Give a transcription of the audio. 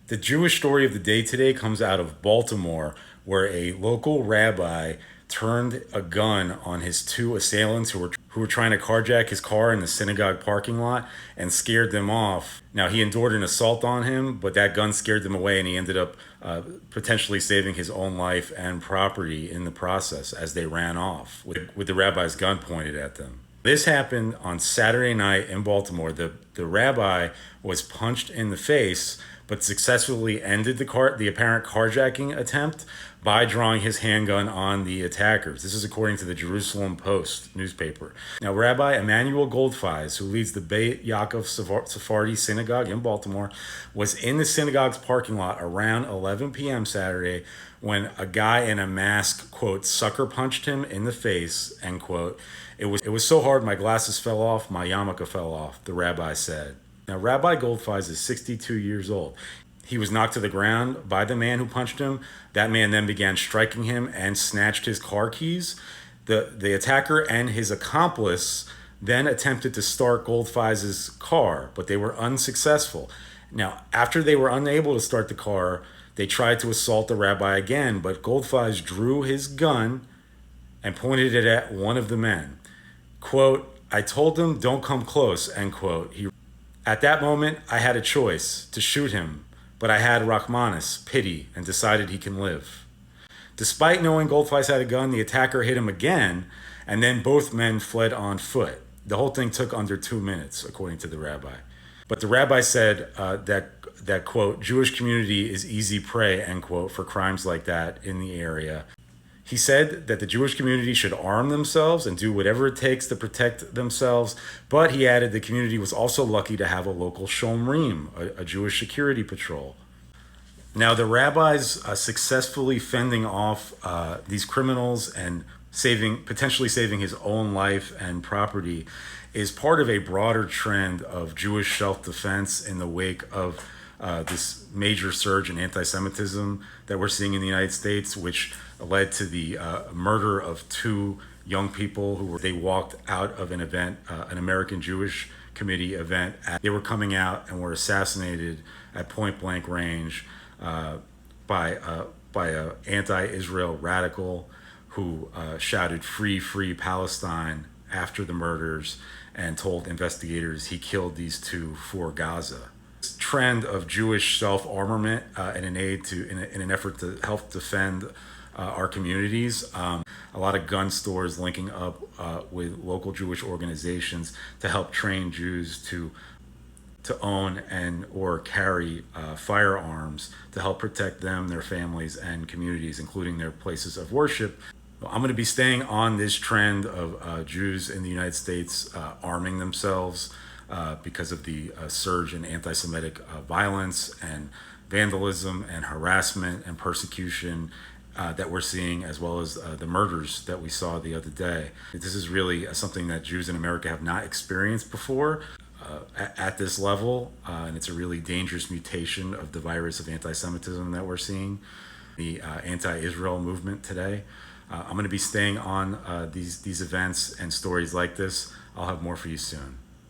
The Jewish story of the day today comes out of Baltimore, where a local rabbi turned a gun on his two assailants who were trying to carjack his car in the synagogue parking lot and scared them off. Now, he endured an assault on him, but that gun scared them away, and he ended up potentially saving his own life and property in the process as they ran off with the rabbi's gun pointed at them. This happened on Saturday night in Baltimore. The rabbi was punched in the face, but successfully ended the apparent carjacking attempt by drawing his handgun on the attackers. This is according to the Jerusalem Post newspaper. Now, Rabbi Emanuel Goldfeiz, who leads the Beit Yaakov Sephardi synagogue in Baltimore, was in the synagogue's parking lot around 11 p.m. Saturday when a guy in a mask, quote, sucker punched him in the face, end quote. It was so hard my glasses fell off, my yarmulke fell off, the rabbi said. Now, Rabbi Goldfeiz is 62 years old. He was knocked to the ground by the man who punched him. That man then began striking him and snatched his car keys. The attacker and his accomplice then attempted to start Goldfeiz's car, but they were unsuccessful. Now, after they were unable to start the car, they tried to assault the rabbi again, but Goldfeiz drew his gun and pointed it at one of the men. Quote, "I told them don't come close," end quote. At that moment, I had a choice to shoot him, but I had rachmanus, pity, and decided he can live. Despite knowing Goldfeiz had a gun, the attacker hit him again, and then both men fled on foot. The whole thing took under 2 minutes, according to the rabbi. But the rabbi said that, quote, Jewish community is easy prey, end quote, for crimes like that in the area. He said that the Jewish community should arm themselves and do whatever it takes to protect themselves, but he added the community was also lucky to have a local shomrim, a Jewish security patrol. Now, the rabbi's successfully fending off these criminals and potentially saving his own life and property is part of a broader trend of Jewish self-defense in the wake of this major surge in anti-Semitism that we're seeing in the United States, which led to the murder of two young people they walked out of an event, an American Jewish Committee event. They were coming out and were assassinated at point blank range by a anti-Israel radical who shouted "Free, free Palestine" after the murders and told investigators he killed these two for Gaza. This trend of Jewish self-armament in an effort to help defend our communities. A lot of gun stores linking up with local Jewish organizations to help train Jews to own and or carry firearms to help protect them, their families, and communities, including their places of worship. I'm going to be staying on this trend of Jews in the United States arming themselves because of the surge in anti-Semitic violence and vandalism and harassment and persecution that we're seeing, as well as the murders that we saw the other day. This is really something that Jews in America have not experienced before at this level, and it's a really dangerous mutation of the virus of anti-Semitism that we're seeing, the anti-Israel movement today. I'm going to be staying on these events and stories like this. I'll have more for you soon.